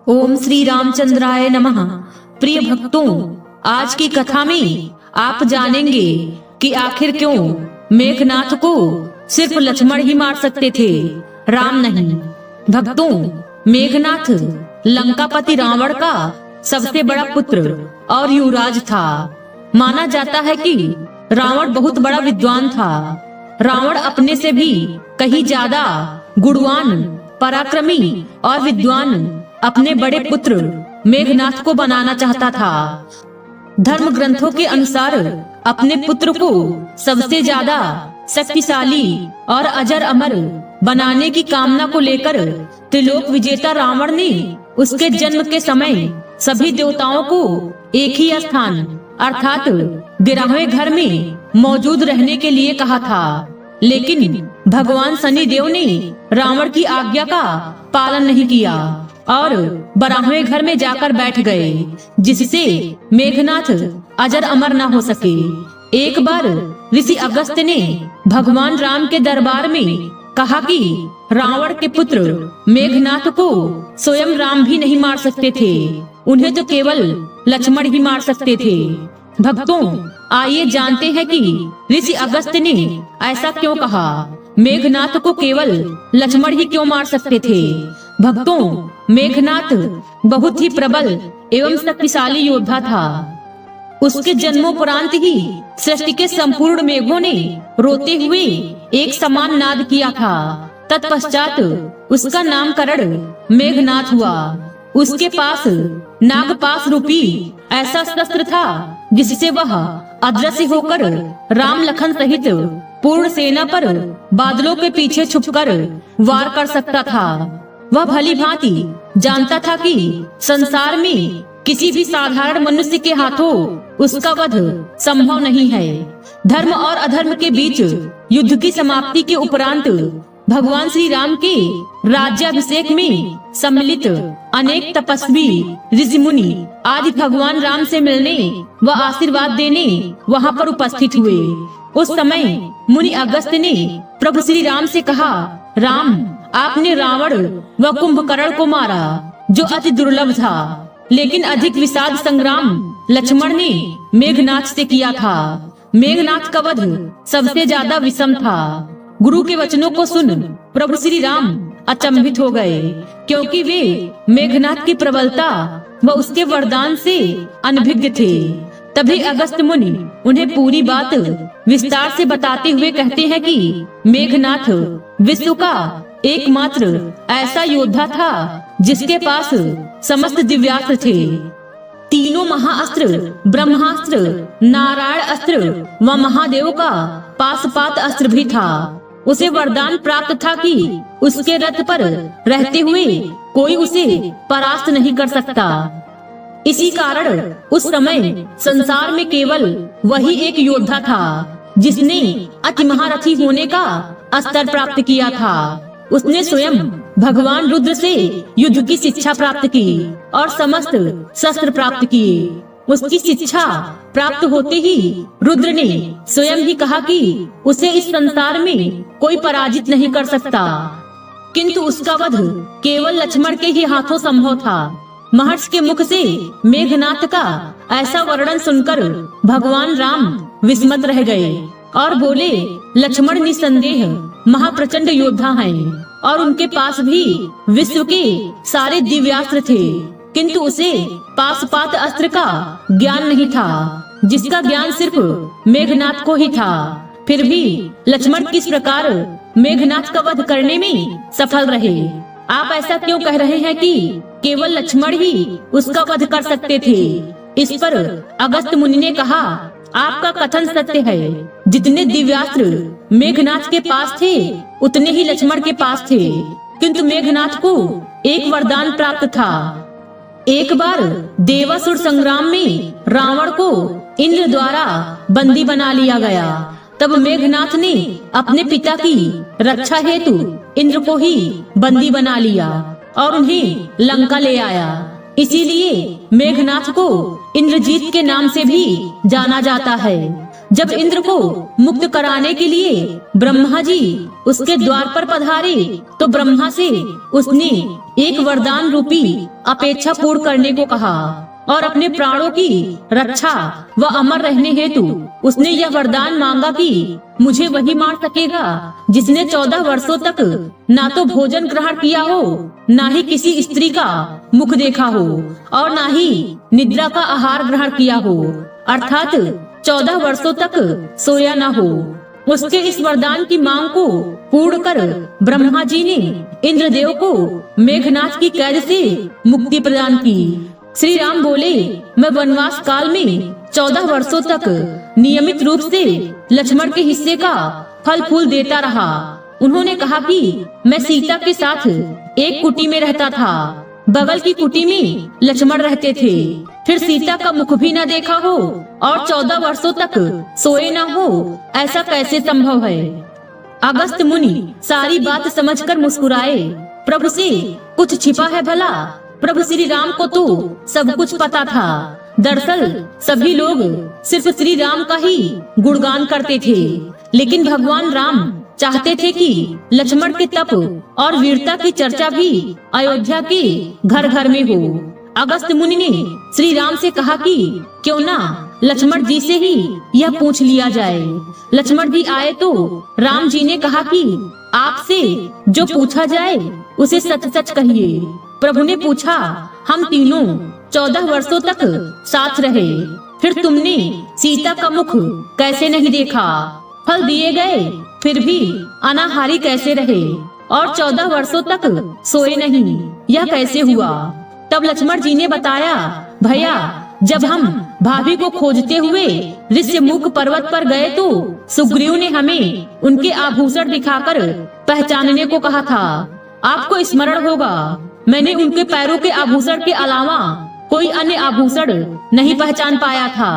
ओम श्री रामचंद्राय नमः। प्रिय भक्तों, आज की कथा में आप जानेंगे कि आखिर क्यों मेघनाथ को सिर्फ लक्ष्मण ही मार सकते थे, राम नहीं। भक्तों, मेघनाथ लंकापति रावण का सबसे बड़ा पुत्र और युवराज था। माना जाता है कि रावण बहुत बड़ा विद्वान था। रावण अपने से भी कहीं ज्यादा गुणवान, पराक्रमी और विद्वान अपने बड़े पुत्र मेघनाथ को बनाना चाहता था। धर्म ग्रंथों के अनुसार अपने पुत्र को सबसे ज्यादा शक्तिशाली और अजर अमर बनाने की कामना को लेकर त्रिलोक विजेता रावण ने उसके जन्म के समय सभी देवताओं को एक ही स्थान अर्थात 11वें घर में मौजूद रहने के लिए कहा था। लेकिन भगवान शनिदेव ने रावण की आज्ञा का पालन नहीं किया और 12वें घर में जाकर बैठ गए, जिससे मेघनाथ अजर अमर न हो सके। एक बार ऋषि अगस्त्य ने भगवान राम के दरबार में कहा कि रावण के पुत्र मेघनाथ को स्वयं राम भी नहीं मार सकते थे, उन्हें तो केवल लक्ष्मण ही मार सकते थे। भक्तों, आइए जानते हैं कि ऋषि अगस्त्य ने ऐसा क्यों कहा। मेघनाथ को केवल लक्ष्मण ही क्यों मार सकते थे। भक्तों, मेघनाथ बहुत ही प्रबल एवं शक्तिशाली योद्धा था। उसके जन्मोपरांत ही सृष्टि के संपूर्ण मेघों ने रोते हुए एक समान नाद किया था। तत्पश्चात उसका नामकरण मेघनाथ हुआ। उसके पास नागपाश रूपी ऐसा शस्त्र था जिससे वह अदृश्य होकर राम लखन सहित पूर्ण सेना पर बादलों के पीछे छुपकर वार कर सकता था। वह भली भांति जानता था कि संसार में किसी भी साधारण मनुष्य के हाथों उसका वध संभव नहीं है। धर्म और अधर्म के बीच युद्ध की समाप्ति के उपरांत भगवान श्री राम के राज्याभिषेक में सम्मिलित अनेक तपस्वी, ऋषि मुनि आदि भगवान राम से मिलने व आशीर्वाद देने वहां पर उपस्थित हुए। उस समय मुनि अगस्त्य ने प्रभु श्री राम से कहा, राम, आपने रावण व कुंभकर्ण को मारा जो अति दुर्लभ था, लेकिन अधिक विषाद संग्राम लक्ष्मण ने मेघनाथ से किया था। मेघनाथ का वध सबसे ज्यादा विषम था। गुरु के वचनों को सुन प्रभु श्री राम अचंभित हो गए, क्योंकि वे मेघनाथ की प्रबलता व उसके वरदान से अनभिज्ञ थे। तभी अगस्त्य मुनि उन्हें पूरी बात विस्तार से बताते हुए कहते हैं कि मेघनाथ विश्व का एकमात्र ऐसा योद्धा था जिसके पास समस्त दिव्यास्त्र थे। तीनों महाअस्त्र, ब्रह्मास्त्र, नारायण अस्त्र व महादेव का पाशुपात अस्त्र भी था। उसे वरदान प्राप्त था कि उसके रथ पर रहते हुए कोई उसे परास्त नहीं कर सकता। इसी कारण उस समय संसार में केवल वही एक योद्धा था जिसने अति महारथी होने का स्तर प्राप्त किया था। उसने स्वयं भगवान रुद्र से युद्ध की शिक्षा प्राप्त की और समस्त शस्त्र प्राप्त किए। उसकी शिक्षा प्राप्त होते ही रुद्र ने स्वयं ही कहा कि उसे इस संसार में कोई पराजित नहीं कर सकता, किंतु उसका वध केवल लक्ष्मण के ही हाथों संभव था। महर्षि के मुख से मेघनाथ का ऐसा वर्णन सुनकर भगवान राम विस्मत रह गए और बोले, लक्ष्मण निसंदेह महाप्रचंड योद्धा हैं और उनके पास भी विश्व के सारे दिव्यास्त्र थे, किंतु उसे पाशुपात अस्त्र का ज्ञान नहीं था, जिसका ज्ञान सिर्फ मेघनाथ को ही था। फिर भी लक्ष्मण किस प्रकार मेघनाथ का वध करने में सफल रहे। आप ऐसा क्यों कह रहे हैं कि केवल लक्ष्मण ही उसका वध कर सकते थे। इस पर अगस्त्य मुनि ने कहा, आपका कथन सत्य है। जितने दिव्यास्त्र मेघनाथ के पास थे उतने ही लक्ष्मण के पास थे, किंतु मेघनाथ को एक वरदान प्राप्त था। एक बार देवासुर संग्राम में रावण को इंद्र द्वारा बंदी बना लिया गया। तब मेघनाथ ने अपने पिता की रक्षा हेतु इंद्र को ही बंदी बना लिया और उन्हें लंका ले आया। इसीलिए मेघनाथ को इंद्रजीत के नाम से भी जाना जाता है। जब इंद्र को मुक्त कराने के लिए ब्रह्मा जी उसके द्वार पर पधारे तो ब्रह्मा से उसने एक वरदान रूपी अपेक्षा पूर्ण करने को कहा और अपने प्राणों की रक्षा व अमर रहने हेतु उसने यह वरदान मांगा कि मुझे वही मार सकेगा जिसने 14 वर्षों तक ना तो भोजन ग्रहण किया हो, ना ही किसी स्त्री का मुख देखा हो और ना ही निद्रा का आहार ग्रहण किया हो, अर्थात 14 वर्षों तक सोया न हो। उसके इस वरदान की मांग को पूर्ण कर ब्रह्मा जी ने इंद्रदेव को मेघनाथ की कैद से मुक्ति प्रदान की। श्री राम बोले, मैं वनवास काल में 14 वर्षों तक नियमित रूप से लक्ष्मण के हिस्से का फल फूल देता रहा। उन्होंने कहा कि मैं सीता के साथ एक कुटी में रहता था, बगल की कुटी में लक्ष्मण रहते थे, फिर सीता का मुख भी न देखा हो और 14 वर्षों तक सोए न हो, ऐसा कैसे संभव है। अगस्त्य मुनि सारी बात समझकर मुस्कुराए, प्रभु से कुछ छिपा है भला। प्रभु श्री राम को तो सब कुछ पता था। दरअसल सभी लोग सिर्फ श्री राम का ही गुणगान करते थे, लेकिन भगवान राम चाहते थे कि लक्ष्मण के तप और वीरता की चर्चा भी अयोध्या के घर घर में हो। अगस्त्य मुनि ने श्री राम से कहा कि क्यों ना लक्ष्मण जी से ही यह पूछ लिया जाए। लक्ष्मण जी आए तो राम जी ने कहा कि आपसे जो पूछा जाए उसे सच सच कहिए। प्रभु ने पूछा, हम तीनों 14 वर्षों तक साथ रहे, फिर तुमने सीता का मुख कैसे नहीं देखा? फल दिए गए फिर भी अनाहारी कैसे रहे और 14 वर्षों तक सोए नहीं, यह कैसे हुआ? तब लक्ष्मण जी ने बताया, भैया जब हम भाभी को खोजते हुए ऋष्यमुख पर्वत पर गए तो सुग्रीव ने हमें उनके आभूषण दिखाकर पहचानने को कहा था। आपको स्मरण होगा, मैंने उनके पैरों के आभूषण के अलावा कोई अन्य आभूषण नहीं पहचान पाया था,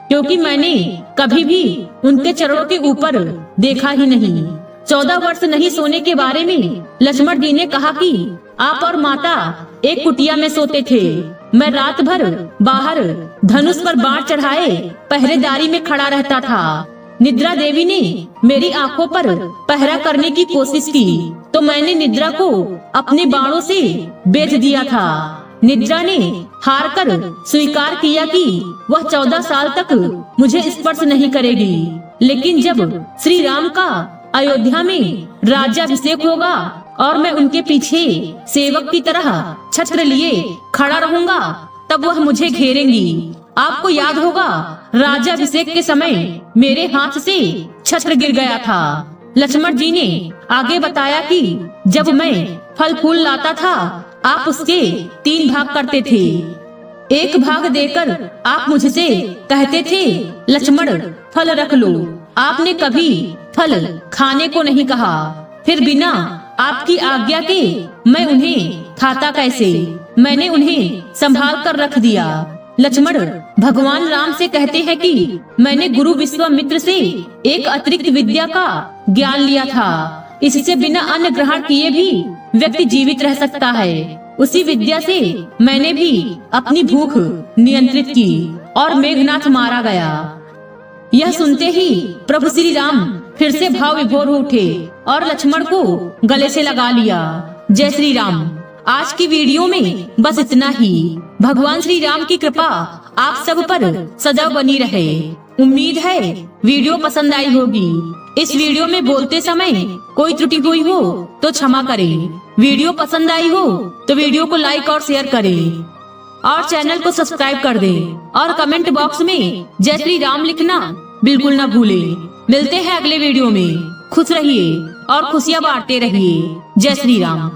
क्योंकि मैंने कभी भी उनके चरणों के ऊपर देखा ही नहीं। 14 वर्ष नहीं सोने के बारे में लक्ष्मण जी ने कहा कि आप और माता एक कुटिया में सोते थे। मैं रात भर बाहर धनुष पर बाण चढ़ाए पहरेदारी में खड़ा रहता था। निद्रा देवी ने मेरी आंखों पर पहरा करने की कोशिश की तो मैंने निद्रा को अपने बाणों से बेच दिया था। निद्रा ने हार कर स्वीकार किया कि वह 14 साल तक मुझे स्पर्श नहीं करेगी, लेकिन जब श्री राम का अयोध्या में राज्याभिषेक होगा और मैं उनके पीछे सेवक की तरह छत्र लिए खड़ा रहूंगा, तब वह मुझे घेरेंगी। आपको याद होगा, राज्याभिषेक के समय मेरे हाथ से छत्र गिर गया था। लक्ष्मण जी ने आगे बताया कि जब मैं फल फूल लाता था, आप उसके 3 भाग करते थे। एक भाग देकर आप मुझसे कहते थे, लक्ष्मण फल रख लो। आपने कभी फल खाने को नहीं कहा, फिर बिना आपकी आज्ञा के मैं उन्हें खाता कैसे? मैंने उन्हें संभाल कर रख दिया। लक्ष्मण भगवान राम से कहते हैं कि मैंने गुरु विश्वामित्र से एक अतिरिक्त विद्या का ज्ञान लिया था। इससे बिना अन्न ग्रहण किए भी व्यक्ति जीवित रह सकता है। उसी विद्या से मैंने भी अपनी भूख नियंत्रित की और मेघनाथ मारा गया। यह सुनते ही प्रभु श्री राम फिर से भाव विभोर उठे और लक्ष्मण को गले से लगा लिया। जय श्री राम। आज की वीडियो में बस इतना ही। भगवान श्री राम की कृपा आप सब पर सदैव बनी रहे। उम्मीद है वीडियो पसंद आई होगी। इस वीडियो में बोलते समय कोई त्रुटि हुई हो तो क्षमा करें। वीडियो पसंद आई हो तो वीडियो को लाइक और शेयर करें और चैनल को सब्सक्राइब कर दें और कमेंट बॉक्स में जय श्री राम लिखना बिल्कुल न भूलें। मिलते हैं अगले वीडियो में। खुश रहिए और खुशियाँ बांटते रहिए। जय श्री राम।